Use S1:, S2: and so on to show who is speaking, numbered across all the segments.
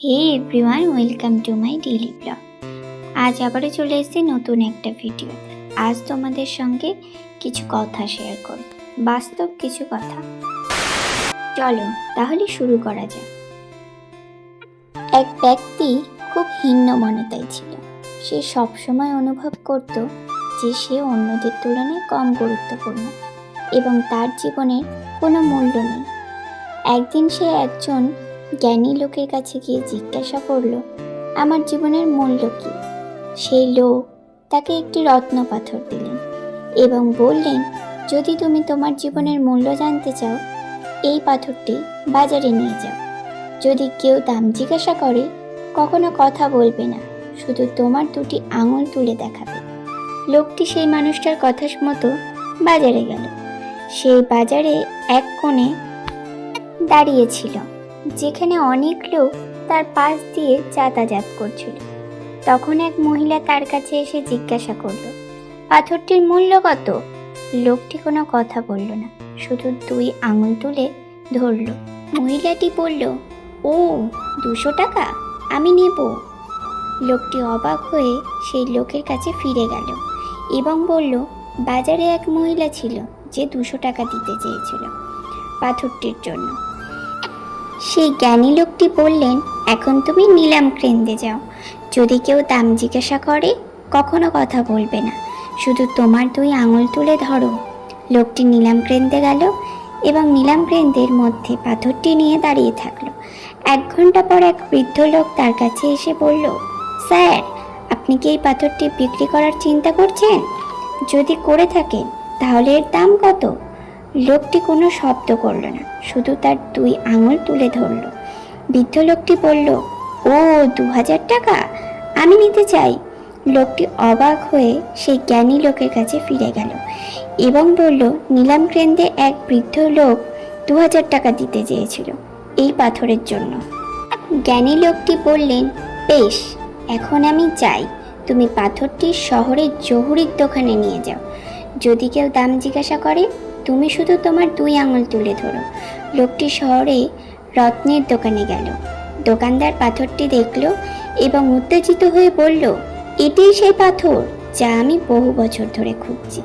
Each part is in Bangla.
S1: Hey everyone, welcome to my daily blog. আজ আবারও চলে এসেছি নতুন একটা ভিডিও। আজ তোমাদের সঙ্গে কিছু কথা শেয়ার করব, বাস্তব কিছু কথা। চলো তাহলে শুরু করা যাক। এক ব্যক্তি খুব হীনমন্যতায় ছিল। সে সবসময় অনুভব করত যে সে অন্যদের তুলনায় কম গুরুত্বপূর্ণ এবং তার জীবনের কোনো মূল্য নেই। একদিন সে একজন জ্ঞানী লোকের কাছে গিয়ে জিজ্ঞাসা করল, আমার জীবনের মূল্য কী? সেই লোক তাকে একটি রত্ন পাথর দিলেন এবং বললেন, যদি তুমি তোমার জীবনের মূল্য জানতে চাও, এই পাথরটি বাজারে নিয়ে যাও। যদি কেউ দাম জিজ্ঞাসা করে, কখনো কথা বলবে না, শুধু তোমার দুটি আঙুল তুলে দেখাবে। লোকটি সেই মানুষটার কথা মতো বাজারে গেল। সেই বাজারে এক কোণে দাঁড়িয়েছিল, যেখানে অনেক লোক তার পাশ দিয়ে যাতায়াত করছিল। তখন এক মহিলা তার কাছে এসে জিজ্ঞাসা করল, পাথরটির মূল্য কত? লোকটি কোনো কথা বলল না, শুধু দুই আঙুল তুলে ধরল। মহিলাটি বলল, ও 200 টাকা, আমি নেব। লোকটি অবাক হয়ে সেই লোকের কাছে ফিরে গেল এবং বলল, বাজারে এক মহিলা ছিল যে 200 টাকা দিতে চেয়েছিল পাথরটির জন্য। সেই জ্ঞানী লোকটি বললেন, এখন তুমি নিলাম কেন্দ্রে যাও। যদি কেউ দাম জিজ্ঞাসা করে, কখনো কথা বলবে না, শুধু তোমার দুই আঙুল তুলে ধরো। লোকটি নিলাম কেন্দ্রে গেল এবং নিলাম কেন্দ্রের মধ্যে পাথরটি নিয়ে দাঁড়িয়ে থাকলো। 1 ঘন্টা পর এক বৃদ্ধ লোক তার কাছে এসে বলল, স্যার, আপনি কি এই পাথরটি বিক্রি করার চিন্তা করছেন? যদি করে থাকেন, তাহলে এর দাম কত? লোকটি কোনো শব্দ করল না, শুধু তার দুই আঙুল তুলে ধরল। বৃদ্ধ লোকটি বলল, ও 2000 টাকা, আমি নিতে চাই। লোকটি অবাক হয়ে সেই জ্ঞানী লোকের কাছে ফিরে গেল এবং বলল, নিলাম কেন্দ্রে এক বৃদ্ধ লোক 2000 টাকা দিতে চেয়েছিল এই পাথরের জন্য। জ্ঞানী লোকটি বললেন, বেশ, এখন আমি চাই তুমি পাথরটি শহরের জহুরির দোকানে নিয়ে যাও। যদি কেউ দাম জিজ্ঞাসা করে, তুমি শুধু তোমার দুই আঙুল তুলে ধরো। লোকটি শহরে রত্নের দোকানে গেল। দোকানদার পাথরটি দেখল এবং উত্তেজিত হয়ে বলল, এটাই সেই পাথর যা আমি বহু বছর ধরে খুঁজছি।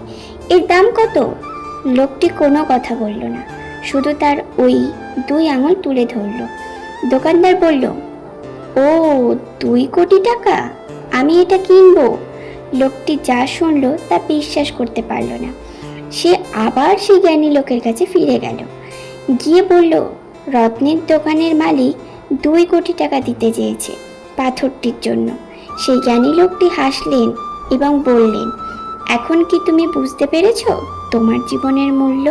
S1: এর দাম কত? লোকটি কোনো কথা বলল না, শুধু তার ওই দুই আঙুল তুলে ধরল। দোকানদার বলল, ও 2 কোটি টাকা, আমি এটা কিনবো। লোকটি যা শুনল তা বিশ্বাস করতে পারল না। সে আবার সেই জ্ঞানী লোকের কাছে ফিরে গেল, গিয়ে বলল, রত্নের দোকানের মালিক 2 কোটি টাকা দিতে চেয়েছে পাথরটির জন্য। সেই জ্ঞানী লোকটি হাসলেন এবং বললেন, এখন কি তুমি বুঝতে পেরেছ তোমার জীবনের মূল্য?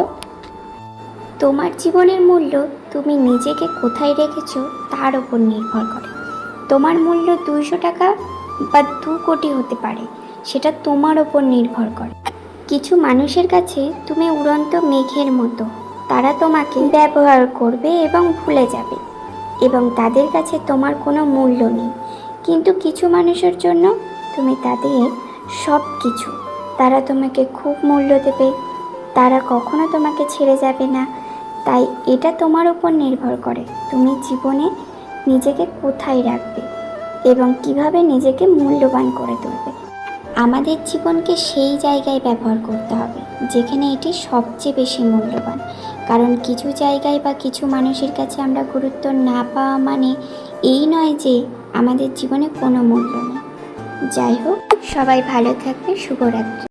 S1: তোমার জীবনের মূল্য তুমি নিজেকে কোথায় রেখেছ তার উপর নির্ভর করে। তোমার মূল্য 200 টাকা বা 2 কোটি হতে পারে, সেটা তোমার ওপর নির্ভর করে। কিছু মানুষের কাছে তুমি উড়ন্ত মেঘের মতো, তারা তোমাকে ব্যবহার করবে এবং ভুলে যাবে এবং তাদের কাছে তোমার কোনো মূল্য নেই। কিন্তু কিছু মানুষের জন্য তুমি তাদের সব কিছু, তারা তোমাকে খুব মূল্য দেবে, তারা কখনো তোমাকে ছেড়ে যাবে না। তাই এটা তোমার উপর নির্ভর করে তুমি জীবনে নিজেকে কোথায় রাখবে এবং কিভাবে নিজেকে মূল্যবান করে তুলবে। আমাদের জীবনকে সেই জায়গায় ব্যবহার করতে হবে যেখানে এটি সবচেয়ে বেশি মূল্যবান। কারণ কিছু জায়গায় বা কিছু মানুষের কাছে আমরা গুরুত্ব না পাওয়া মানে এই নয় যে আমাদের জীবনে কোনো মূল্য নেই। যাই হোক, সবাই ভালো থাকবে। শুভরাত্রি।